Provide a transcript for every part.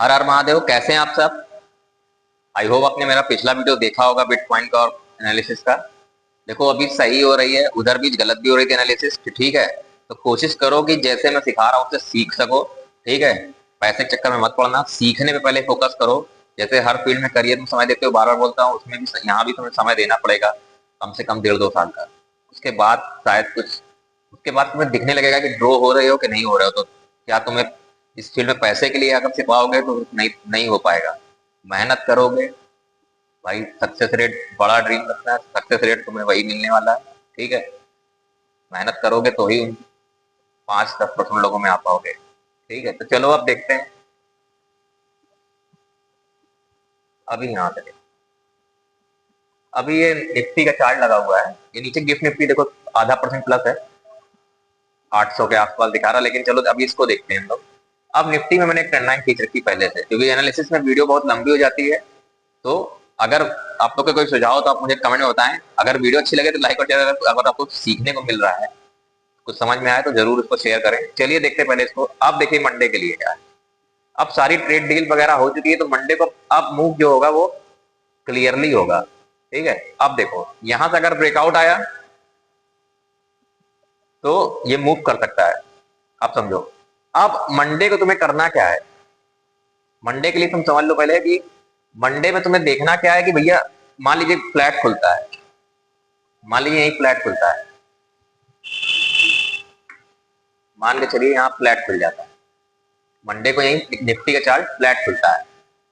हर हर महादेव, कैसे हैं आप सब। आई होप आपने मेरा पिछला वीडियो देखा होगा बिटकॉइन का और एनालिसिस का। देखो अभी सही हो रही है, उधर भी गलत भी हो रही थी एनालिसिस, ठीक है। तो कोशिश करो कि जैसे मैं सिखा रहा हूँ उससे सीख सको, ठीक है। पैसे के चक्कर में मत पड़ना, सीखने में पहले फोकस करो। जैसे हर फील्ड में करियर में समय देते हो, बार बार बोलता हूँ, उसमें भी यहाँ भी तुम्हें समय देना पड़ेगा, कम से कम 1.5-2 साल का। उसके बाद शायद कुछ, उसके बाद तुम्हें दिखने लगेगा कि ग्रो हो रहे हो कि नहीं हो रहे हो। तो क्या तुम्हें इस फील्ड में पैसे के लिए अगर सिखाओगे तो नहीं हो पाएगा। मेहनत करोगे भाई, सक्सेस रेट, बड़ा ड्रीम रखना है, सक्सेस रेट तुम्हें वही मिलने वाला है, ठीक है। मेहनत करोगे तो ही उन 5-10% लोगों में आ पाओगे, ठीक है। तो चलो अब देखते हैं। अभी यहाँ से अभी ये निफ्टी का चार्ट लगा हुआ है, ये नीचे गिफ्ट निफ्टी देखो, आधा परसेंट प्लस है, 800 के आसपास दिखा रहा। लेकिन चलो अभी इसको देखते हैं हम लोग। अब निफ्टी में मैंने एक ट्रेंड लाइन खींच रखी पहले से, क्योंकि एनालिसिस में वीडियो बहुत लंबी हो जाती है। तो अगर आप लोग का कोई सुझाव हो तो आप मुझे कमेंट में बताएं। अगर वीडियो अच्छी लगे तो लाइक और शेयर, अगर आपको सीखने को मिल रहा है, कुछ समझ में आए तो जरूर उसको शेयर करें। चलिए देखते हैं पहले इसको। अब देखिए मंडे के लिए क्या है। अब सारी ट्रेड डील वगैरह हो चुकी है, तो मंडे को अब मूव जो होगा वो क्लियरली होगा, ठीक है। अब देखो यहां से अगर ब्रेकआउट आया तो ये मूव कर सकता है। अब समझो, अब मंडे को तुम्हें करना क्या है। मंडे के लिए तुम समझ लो पहले कि मंडे में तुम्हें देखना क्या है कि भैया, मान लीजिए फ्लैट खुलता है, मान लीजिए यही फ्लैट खुलता है, मान के चलिए यहाँ फ्लैट खुल जाता है, मंडे को यही निफ्टी का चार्ट फ्लैट खुलता है।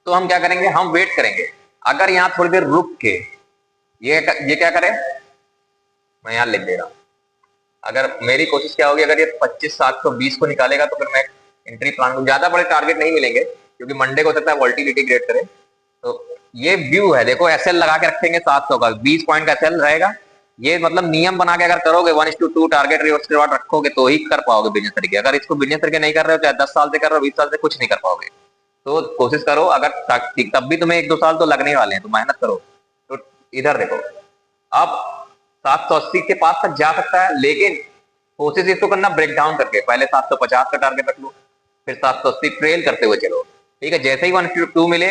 तो हम क्या करेंगे, हम वेट करेंगे। अगर यहाँ थोड़ी देर रुक के ये क्या करें, मैं यहाँ लिख दे रहा हूँ। अगर मेरी कोशिश क्या होगी, अगर ये 25,720 को निकालेगा तो फिर मैं एंट्री प्लान को, ज्यादा बड़े टारगेट नहीं मिलेंगे क्योंकि मंडे को हो सकता है वोल्टिलिटी क्रिएट करे। तो ये व्यू है, देखो एसएल लगा के रखेंगे 700 का, 20 पॉइंट का एसएल रहेगा। ये मतलब नियम बना के अगर करोगे 1:2 टारगेट रिवर्स रिवार्ड रखोगे तो ही कर पाओगे बिजनेस तरीके। अगर इसको बिजनेस तरीके नहीं कर रहे हो, चाहे 10 साल से कर रहे हो, 20 साल से, कुछ नहीं कर पाओगे। तो कोशिश करो, अगर तब भी तुम्हें 1-2 साल तो लगने वाले हैं, तो मेहनत करो। तो इधर देखो, अब 780 के पास तक जा सकता है, लेकिन कोशिश इसको करना ब्रेक डाउन करके, पहले 750 का टारगेट रख लो, फिर 780 ट्रेल करते हुए चलो, ठीक है। जैसे ही 1:2 मिले,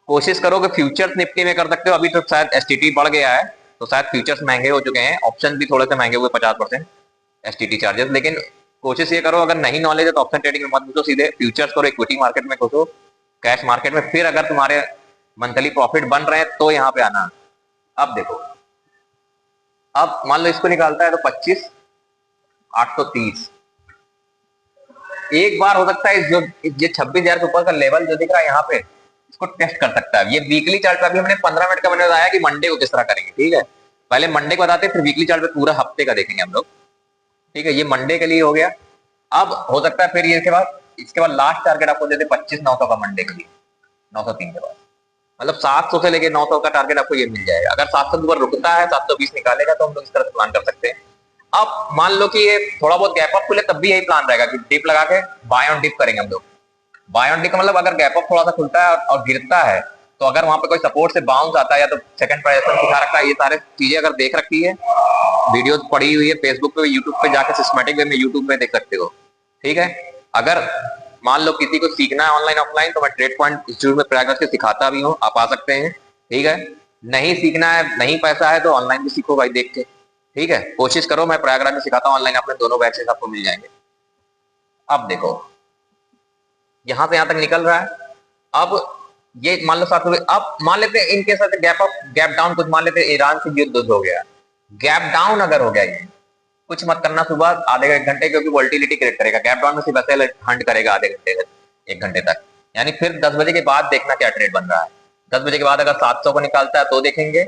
कोशिश करो कि फ्यूचर्स निफ्टी में कर सकते हो। अभी तो शायद एसटीटी बढ़ गया है, तो शायद फ्यूचर्स महंगे हो चुके हैं, ऑप्शन भी थोड़े से महंगे हुए 50% एसटीटी चार्जेस। लेकिन कोशिश ये करो, अगर नहीं नॉलेज है तो ऑप्शन ट्रेडिंग में मत घुसो, सीधे फ्यूचर्स करो, इक्विटी मार्केट में घुसो, कैश मार्केट में। फिर अगर तुम्हारे मंथली प्रॉफिट बन रहे हैं तो यहाँ पे आना। अब देखो, अब मान लो इसको निकालता है तो 25,830, एक बार हो सकता है जो ये 26,000 के ऊपर का लेवल जो दिख रहा है यहाँ पे, इसको टेस्ट कर सकता है। ये वीकली चार्ट पे अभी हमने 15 मिनट का मैंने बताया कि मंडे को किस तरह करेंगे, ठीक है। पहले मंडे को बताते, फिर वीकली चार्ट पे पूरा हफ्ते का देखेंगे हम लोग, ठीक है। ये मंडे के लिए हो गया। अब हो सकता है फिर ये इसके बाद लास्ट टारगेट आपको देते 25,900 का मंडे के लिए, 903 के बाद, मतलब 700 से लेके 900 का टारगेट आपको ये मिल जाएगा। अगर 700 के ऊपर रुकता है, 720 निकालेगा, तो हम लोग इस तरह से प्लान कर सकते हैं। अब मान लो कि ये थोड़ा बहुत गैप अप खुले, तब भी यही प्लान रहेगा कि डिप लगा के बाय ऑन डिप करेंगे हम लोग। बाय ऑन डिप का मतलब अगर गैप अप थोड़ा सा खुलता है और गिरता है, तो अगर वहां पे कोई सपोर्ट से बाउंस आता है या तो सेकंड प्राइस दिखा रखा है, ये सारे चीजें अगर देख रखी है, वीडियोस पड़ी हुई है फेसबुक पे, यूट्यूब पे जाके सिस्टमेटिक वे में यूट्यूब में देख सकते हो, ठीक है। अगर मान लो किसी को सीखना है ऑनलाइन ऑफलाइन, तो मैं ट्रेड पॉइंट इंस्टीट्यूट में प्रयागराज से सिखाता भी हूँ, आप आ सकते हैं, ठीक है। नहीं सीखना है, नहीं पैसा है, तो ऑनलाइन भी सीखो भाई देख के, ठीक है। कोशिश करो, मैं प्रयागराज में सिखाता हूँ ऑनलाइन, अपने दोनों बैचेस आपको मिल जाएंगे। अब देखो यहां से यहां तक निकल रहा है। अब ये मान लो 700, अब मान लेते हैं इनके साथ गैप अप गैप डाउन, कुछ मान लेते हैं ईरान से युद्ध हो गया, गैप डाउन अगर हो गया, ये कुछ मत करना सुबह आधे एक घंटे, क्योंकि वोल्टिलिटी क्रिएट करेगा। गैप डाउन में सिर्फ ऐसे हंट करेगा आधे घंटे से 1 घंटे तक, यानी फिर 10 बजे के बाद देखना क्या ट्रेड बन रहा है। 10 बजे के बाद अगर 700 को निकालता है तो देखेंगे,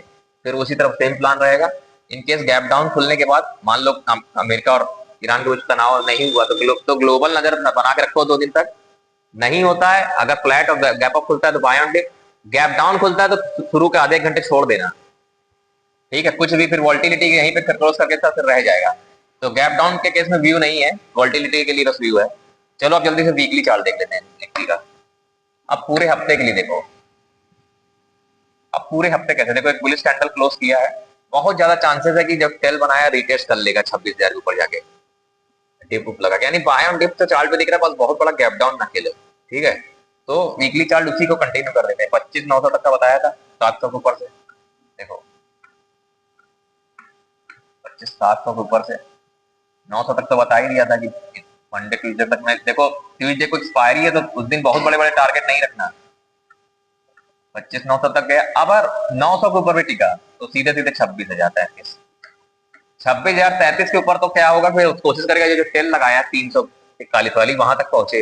फिर उसी तरफ सेम प्लान रहेगा। इनकेस गैप डाउन खुलने के बाद मान लो अमेरिका और ईरान के बीच तनाव नहीं हुआ, तो ग्लोबल नजर बना के रखो 2 दिन तक। नहीं होता है, अगर फ्लैट और गैप अप खुलता है तो buy on dip, gap down खुलता है तो शुरू के आधे घंटे छोड़ देना, ठीक है। कुछ भी फिर वोल्टिलिटी यहीं पे क्रॉस करके फिर रह जाएगा। तो गैप डाउन के केस में व्यू नहीं है, वोल्टिलिटी के लिए बस व्यू है। चलो अब जल्दी से वीकली चार्ट देख लेते हैं निफ्टी का। अब पूरे हफ्ते के लिए देखो, अब पूरे हफ्ते कैसे देखो, एक बुलिश कैंडल क्लोज किया है, बहुत ज्यादा चांसेस है कि जब टेल बनाया रिटेस्ट कर लेगा 26,000 के ऊपर जाके, डिप उप लगा, यानी बाय ऑन डिप तो चार्ट पे दिख रहा है, बस बहुत बड़ा गैप डाउन ना खेले, ठीक है। तो वीकली चार्ट उसी को कंटिन्यू कर देते हैं। 25,900 तक का बताया था, 700 के ऊपर से देखो, 25,700 के ऊपर से 900 तक तो बता ही दिया था कि मंडे ट्यूजडे तक में देखो, ट्यूजडे को एक्सपायरी है तो उस दिन बहुत बड़े बड़े टारगेट नहीं रखना। 25,900 तक गया, अब 900 के ऊपर भी टिका तो सीधे सीधे 26,033, 26,033 के ऊपर तो क्या होगा, फिर कोशिश करेगा ये जो टेल लगाया 341 वाली वहां तक पहुंचे,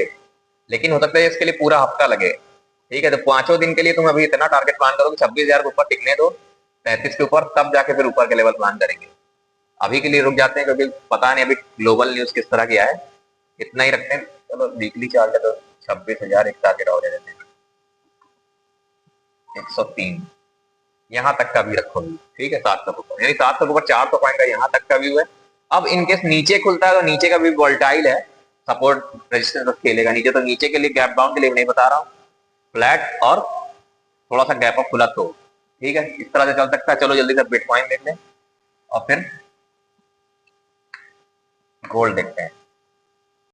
लेकिन हो सकता है इसके लिए पूरा हफ्ता लगे। ठीक है, तो 5 दिन के लिए तुम अभी इतना टारगेट प्लान करो कि 26,000 के ऊपर टिकने दो, 33 के ऊपर, तब जाके फिर ऊपर के लेवल प्लान करेंगे। अभी के लिए रुक जाते हैं क्योंकि पता नहीं अभी ग्लोबल न्यूज किस तरह की है, इतना ही रखते हैं। चलो वीकली चार्ट है तो 26,000 एक टारगेट और दे देते हैं, 103 यहाँ तक का भी रखो। ठीक है, 700 के ऊपर, यानी 700 के ऊपर 400 पॉइंट का यहाँ तक का व्यू है। अब इनकेस नीचे खुलता है तो नीचे का भी वोल्टाइल है, सपोर्ट रेजिस्टेंस तो खेलेगा नीचे, तो नीचे के लिए गैप डाउन के लिए नहीं बता रहा हूँ, फ्लैट और थोड़ा सा गैप अप खुला तो ठीक है, इस तरह से चल सकता है। चलो जल्दी से बिटकॉइन देख लें और फिर गोल्ड देखते हैं।